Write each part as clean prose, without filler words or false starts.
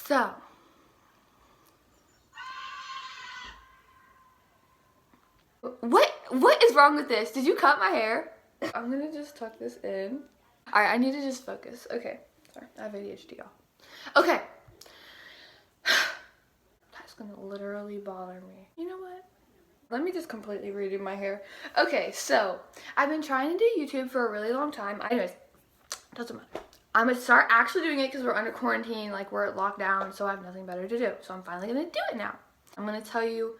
So, what is wrong with this? Did you cut my hair? I'm gonna just tuck this in. Alright, I need to just focus. Okay, sorry, I have ADHD, y'all. Okay. That's gonna literally bother me. You know what? Let me just completely redo my hair. Okay, so I've been trying to do YouTube for a really long time. Anyways, doesn't matter. I'm gonna start actually doing it because we're under quarantine, like we're locked down, so I have nothing better to do. So I'm finally gonna do it now. I'm gonna tell you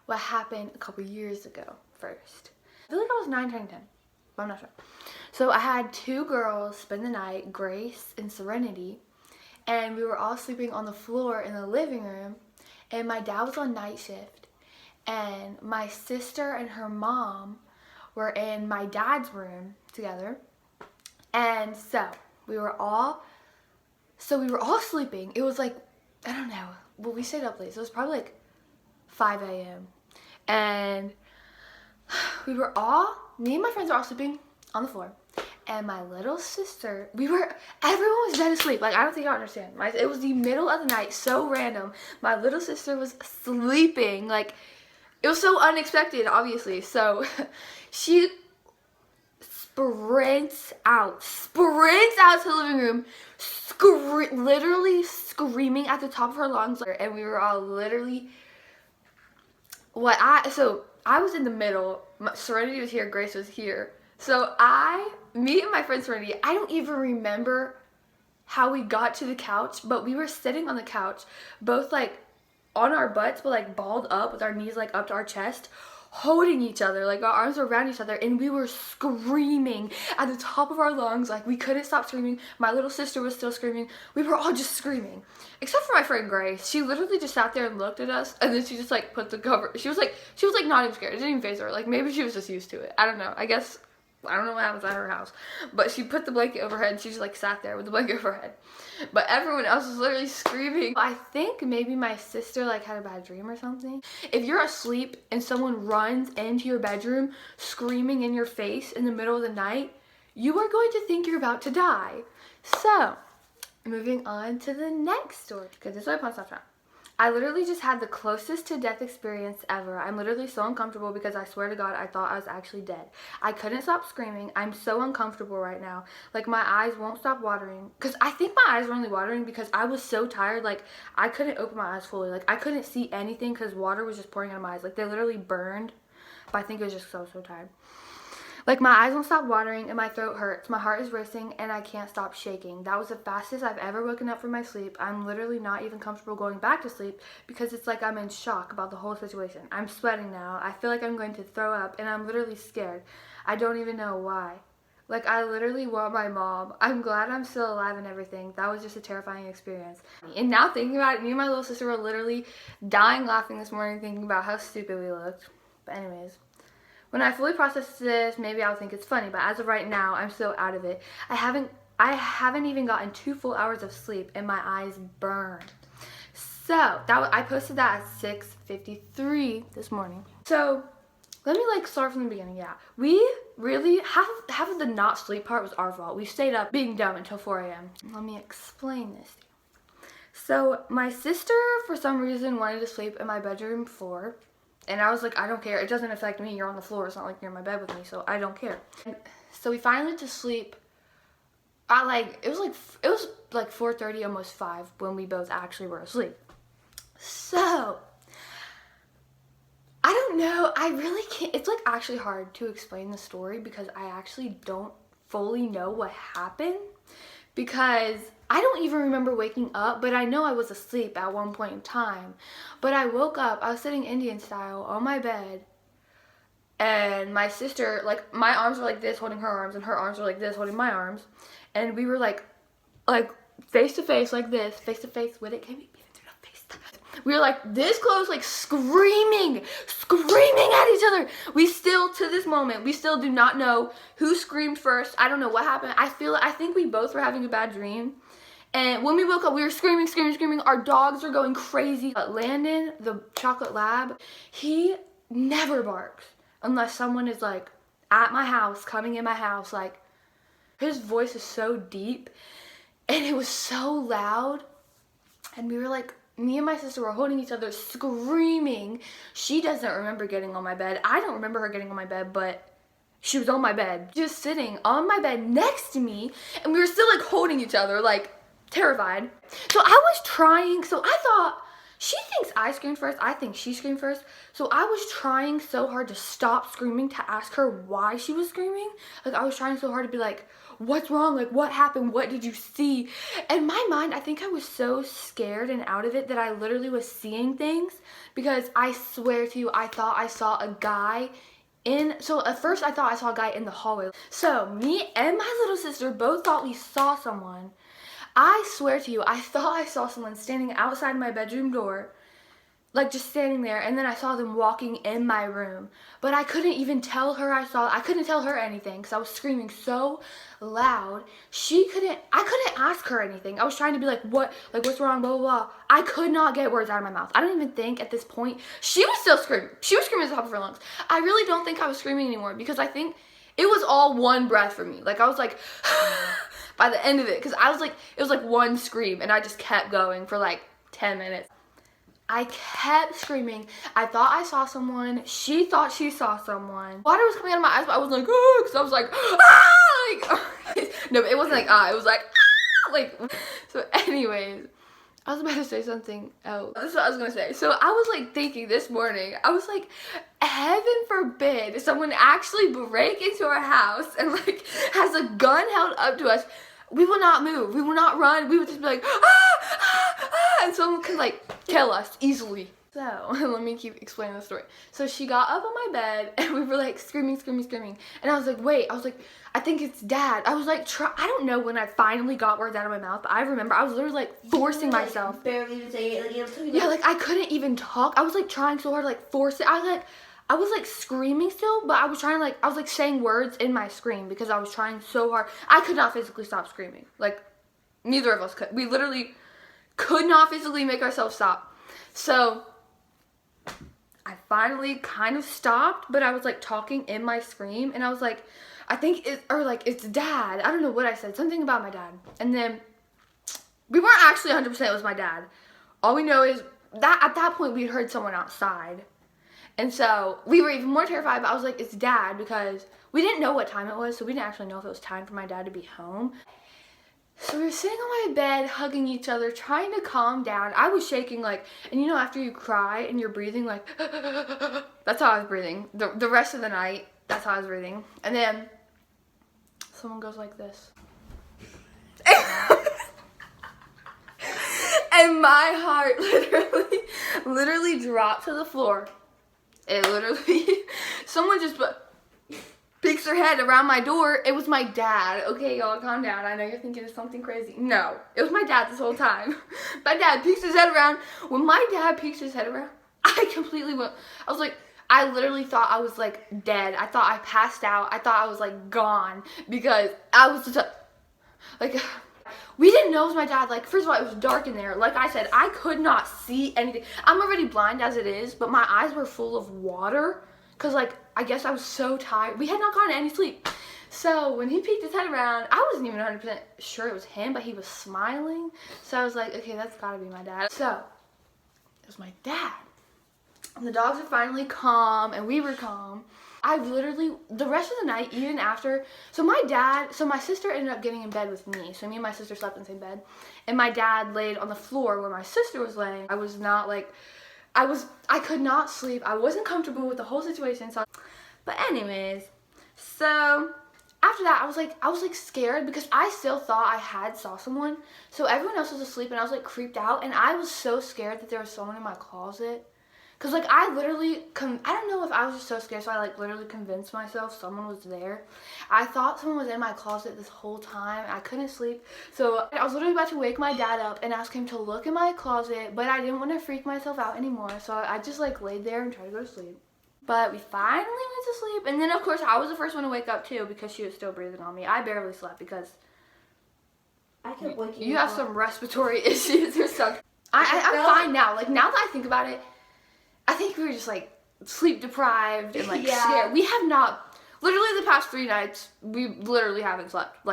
what happened a couple years ago first. I feel like I was 9, 10, 10, but I'm not sure. So I had 2 girls spend the night, Grace and Serenity, and we were all sleeping on the floor in the living room, and my dad was on night shift, and my sister and her mom were in my dad's room together, and so we were all sleeping. It was like, I don't know, well, we stayed up late, so it was probably like 5 a.m. and me and my friends were all sleeping on the floor, and my little sister, everyone was dead asleep. Like, I don't think y'all understand. It was the middle of the night, so random. My little sister was sleeping. Like, it was so unexpected, obviously. So she sprints out to the living room, literally screaming at the top of her lungs, and we were all literally, I was in the middle, Serenity was here, Grace was here. So me and my friend Serenity, I don't even remember how we got to the couch, but we were sitting on the couch, both like on our butts, but like balled up with our knees like up to our chest, holding each other, like our arms were around each other, and we were screaming at the top of our lungs. Like, we couldn't stop screaming. My little sister was still screaming. We were all just screaming, except for my friend Grace. She literally just sat there and looked at us, and then she just like put the cover. She was like not even scared. It didn't even faze her. Like, maybe she was just used to it. I don't know. I don't know what happens at her house, but she put the blanket over her head, and she just like sat there with the blanket over her head. But everyone else was literally screaming. I think maybe my sister like had a bad dream or something. If you're asleep and someone runs into your bedroom screaming in your face in the middle of the night, you are going to think you're about to die. So, moving on to the next story, because this is what I post after. I literally just had the closest to death experience ever. I'm literally so uncomfortable because I swear to God, I thought I was actually dead. I couldn't stop screaming. I'm so uncomfortable right now. Like, my eyes won't stop watering. Because I think my eyes were only watering because I was so tired. Like, I couldn't open my eyes fully. Like, I couldn't see anything because water was just pouring out of my eyes. Like, they literally burned. But I think it was just so tired. Like, my eyes won't stop watering and my throat hurts. My heart is racing and I can't stop shaking. That was the fastest I've ever woken up from my sleep. I'm literally not even comfortable going back to sleep because it's like I'm in shock about the whole situation. I'm sweating now. I feel like I'm going to throw up and I'm literally scared. I don't even know why. Like, I literally want my mom. I'm glad I'm still alive and everything. That was just a terrifying experience. And now thinking about it, me and my little sister were literally dying laughing this morning thinking about how stupid we looked. But anyways. When I fully process this, maybe I'll think it's funny, but as of right now, I'm so out of it. I haven't even gotten 2 full hours of sleep and my eyes burn. So, I posted that at 6:53 this morning. So, let me like start from the beginning. Yeah, we really, half of the not sleep part was our fault. We stayed up being dumb until 4 a.m. Let me explain this to you. So, my sister, for some reason, wanted to sleep in my bedroom floor. And I was like, I don't care. It doesn't affect me. You're on the floor. It's not like you're in my bed with me, so I don't care. And so we finally went to sleep at it was like 4:30, almost 5 when we both actually were asleep. So, I don't know. I really can't. It's like actually hard to explain the story because I actually don't fully know what happened because I don't even remember waking up, but I know I was asleep at one point in time. But I woke up, I was sitting Indian style on my bed, and my sister, like, my arms were like this holding her arms, and her arms were like this holding my arms, and we were like face to face like this, face to face with it. Can we even do the face? We were like this close, like screaming at each other. We still, to this moment, we still do not know who screamed first. I don't know what happened. I think we both were having a bad dream. And when we woke up, we were screaming. Our dogs were going crazy. But Landon, the chocolate lab, he never barks unless someone is like at my house, coming in my house. Like, his voice is so deep and it was so loud. And we were like, me and my sister were holding each other, screaming. She doesn't remember getting on my bed. I don't remember her getting on my bed, but she was on my bed, just sitting on my bed next to me, and we were still like holding each other, like terrified. So I was trying, so I thought, she thinks I screamed first, I think she screamed first. So I was trying so hard to stop screaming, to ask her why she was screaming. Like, I was trying so hard to be like, what's wrong? Like, what happened? What did you see? In my mind, I think I was so scared and out of it that I literally was seeing things, because I swear to you, I thought I saw a guy so at first I thought I saw a guy in the hallway. So me and my little sister both thought we saw someone. I swear to you, I thought I saw someone standing outside my bedroom door, like just standing there, and then I saw them walking in my room. But I couldn't even tell her I couldn't tell her anything because I was screaming so loud. I couldn't ask her anything. I was trying to be like, what's wrong, blah, blah, blah. I could not get words out of my mouth. I don't even think at this point, she was still screaming. She was screaming at the top of her lungs. I really don't think I was screaming anymore, because I think it was all one breath for me. Like, I was like, by the end of it, because it was like one scream, and I just kept going for like 10 minutes. I kept screaming. I thought I saw someone. She thought she saw someone. Water was coming out of my eyes, but I was like, oh, because I was like, ah, like, no, it wasn't like, ah, it was like, ah, like, so anyways, I was about to say something else. That's what I was going to say. So I was like thinking this morning, I was like, heaven forbid someone actually break into our house and like has a gun held up to us. We will not move. We will not run. We would just be like, ah, ah, ah, and someone could like kill us easily. So let me keep explaining the story. So she got up on my bed and we were like screaming, screaming, screaming. And I was like, wait, I think it's Dad. I was like, I don't know when I finally got words out of my mouth, but I remember I was literally like forcing myself. Barely even saying it. Like, yeah, like I couldn't even talk. I was like trying so hard to like force it. I was like screaming still, but I was trying I was like saying words in my scream because I was trying so hard. I could not physically stop screaming. Like, neither of us could. We literally could not physically make ourselves stop. So I finally kind of stopped, but I was like talking in my scream, and I was like, it's Dad. I don't know what I said. Something about my dad. And then we weren't actually 100% it was my dad. All we know is that at that point we heard someone outside. And so we were even more terrified, but I was like, it's Dad, because we didn't know what time it was, so we didn't actually know if it was time for my dad to be home. So we were sitting on my bed, hugging each other, trying to calm down. I was shaking and you know after you cry and you're breathing that's how I was breathing. The rest of the night, that's how I was breathing. And then someone goes like this. And my heart literally dropped to the floor. Someone just peeks her head around my door. It was my dad. Okay, y'all, calm down. I know you're thinking it's something crazy. No, it was my dad this whole time. My dad peeks his head around. When my dad peeks his head around, I completely went. I literally thought I was like dead. I thought I passed out. I thought I was like gone because I was just we didn't know it was my dad. First of all, it was dark in there. Like I said, I could not see anything. I'm already blind as it is, but my eyes were full of water because, I guess I was so tired. We had not gotten any sleep. So when he peeked his head around, I wasn't even 100% sure it was him, but he was smiling. So I was like, okay, that's gotta be my dad. So it was my dad. And the dogs were finally calm, and we were calm. I literally, the rest of the night, even after, so my sister ended up getting in bed with me. So me and my sister slept in the same bed. And my dad laid on the floor where my sister was laying. I was not I could not sleep. I wasn't comfortable with the whole situation. But anyways, so after that, I was scared because I still thought I saw someone. So everyone else was asleep and I was creeped out. And I was so scared that there was someone in my closet. Because, I literally, I don't know if I was just so scared, so I, literally convinced myself someone was there. I thought someone was in my closet this whole time. I couldn't sleep. So, I was literally about to wake my dad up and ask him to look in my closet, but I didn't want to freak myself out anymore. So, I just, laid there and tried to go to sleep. But we finally went to sleep. And then, of course, I was the first one to wake up, too, because she was still breathing on me. I barely slept because I kept waking you have some respiratory issues or something. I'm fine now. Now that I think about it, I think we were just sleep deprived and yeah. scared. We have not, literally the past 3 nights, we literally haven't slept.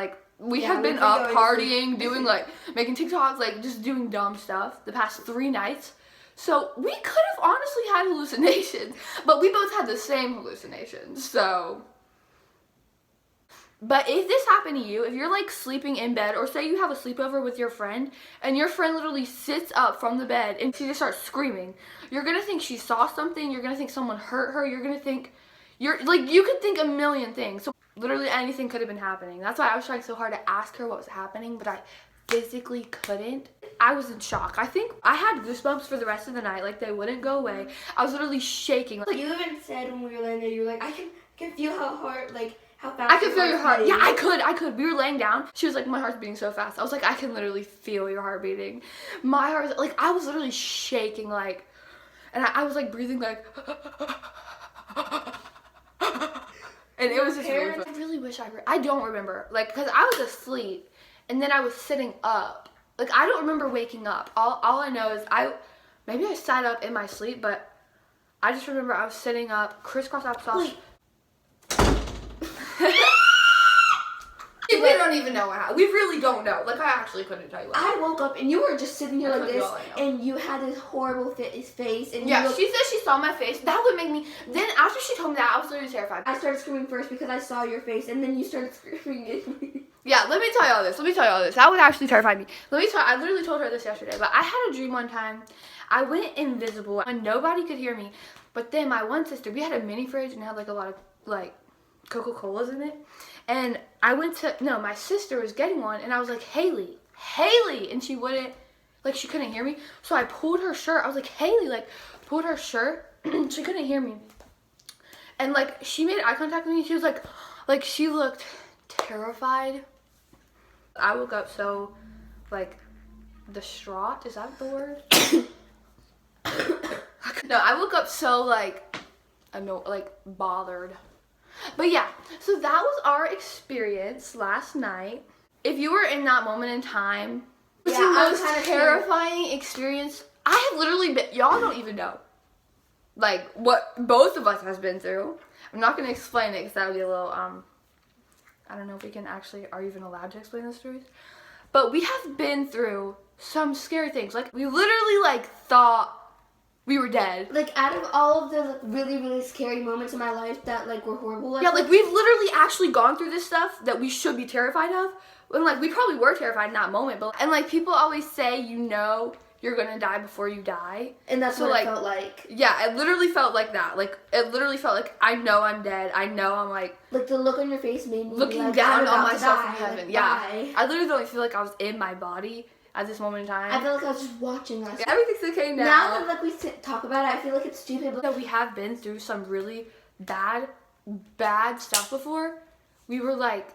we Yeah, have we been could up go partying, doing like making TikToks, like just doing dumb stuff the past 3 nights. So we could have honestly had hallucinations, but we both had the same hallucinations. So, but if this happened to you, if you're like sleeping in bed, or say you have a sleepover with your friend and your friend literally sits up from the bed and she just starts screaming, you're gonna think she saw something, you're gonna think someone hurt her, you're gonna think, you could think a million things. So literally anything could have been happening. That's why I was trying so hard to ask her what was happening, but I physically couldn't. I was in shock. I think I had goosebumps for the rest of the night, like they wouldn't go away. I was literally shaking. Like you even said when we were laying there, you were like, I can feel how hard, like how fast. I could feel your heart. beating. Yeah, I could. We were laying down. She was like, my heart's beating so fast. I was like, I can literally feel your heart beating. My heart was like, I was literally shaking, like, and I was like breathing like, and it was just really fun. I really wish I don't remember, like, because I was asleep and then I was sitting up. Like, I don't remember waking up. All I know is maybe I sat up in my sleep, but I just remember I was sitting up, crisscross applesauce. We don't even know what happened. We really don't know. Like, I actually couldn't tell you what happened. I woke up and you were just sitting here I like couldn't this, go, I know. and you had this horrible face, and Yeah, you looked, she said she saw my face. That would make me. Then after she told me that, I was literally terrified. I started screaming first because I saw your face, and then you started screaming at me. Yeah, let me tell you all this. That would actually terrify me. I literally told her this yesterday, but I had a dream one time. I went invisible and nobody could hear me. But then my one sister, we had a mini fridge and it had like a lot of like Coca-Colas in it. And my sister was getting one and I was like, Haley. And she wouldn't, like she couldn't hear me. So I pulled her shirt. I was like, Haley, like pulled her shirt. She couldn't hear me. And like she made eye contact with me. She was like she looked terrified. I woke up so like distraught. Is that the word? No, I woke up so like bothered. But yeah, so that was our experience last night. If you were in that moment in time, it's the most terrifying experience. I have literally been, y'all don't even know, like, what both of us has been through. I'm not going to explain it because that would be a little, I don't know if we can actually, are even allowed to explain those stories? But we have been through some scary things. Like, we literally, like, thought we were dead. Like, out of all of the like, really, really scary moments in my life that, like, were horrible. Like, yeah, like, we've literally actually gone through this stuff that we should be terrified of. And, like, we probably were terrified in that moment. But, and, like, people always say, you know, you're gonna die before you die. And that's so, what like, it felt like. Yeah, it literally felt like that. Like, it literally felt like, I know I'm dead. I know I'm, like... Like, the look on your face made me looking like, down I'm on about to myself in die, heaven. like, Yeah. die. I literally don't feel like I was in my body at this moment in time. I felt like I was just watching us. Everything's okay now. Now that, like, we talk about it, I feel like it's stupid. But that we have been through some really bad stuff before. We were like,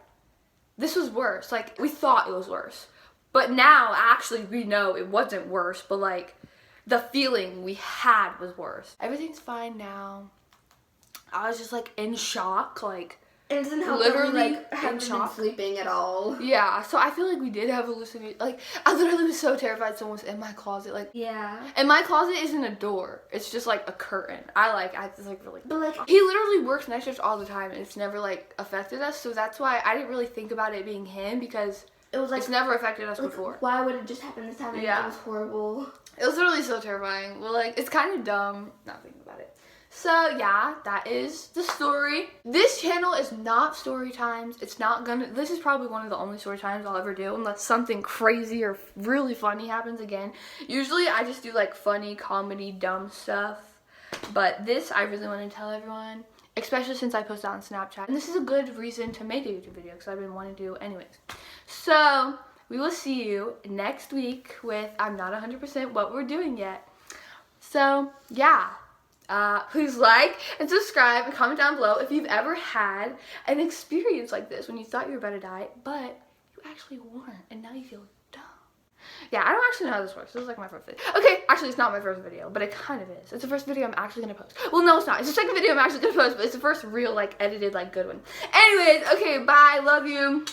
this was worse. Like, we thought it was worse. But now, actually, we know it wasn't worse. But, like, the feeling we had was worse. Everything's fine now. I was just, like, in shock. Like, it doesn't help literally that we, like, haven't been shock. sleeping at all. Yeah, so I feel like we did have hallucinations. Like, I literally was so terrified someone was in my closet. Like, yeah. and my closet isn't a door. It's just, like, a curtain. It's, like, really... But, like... He literally works night shifts all the time, and it's never, like, affected us. So that's why I didn't really think about it being him, because it was, like... It's never affected us like, before. Why would it just happen this time? Yeah. It was horrible. It was literally so terrifying. Well, like, it's kind of dumb not thinking about it. So, yeah, that is the story. This channel is not story times. It's not gonna... This is probably one of the only story times I'll ever do, unless something crazy or really funny happens again. Usually, I just do, like, funny, comedy, dumb stuff. But this, I really want to tell everyone, especially since I posted on Snapchat. And this is a good reason to make a YouTube video, because I've been wanting to do anyways. So, we will see you next week with, I'm not 100% what we're doing yet. So, yeah. Please like and subscribe and comment down below if you've ever had an experience like this when you thought you were about to die, but you actually weren't, and now you feel dumb. Yeah, I don't actually know how this works. This is like my first video. Okay, actually it's not my first video, but it kind of is. It's the first video I'm actually gonna post. Well, no, it's not. It's the second video I'm actually gonna post, but it's the first real, like, edited, like, good one. Anyways, okay, bye. Love you.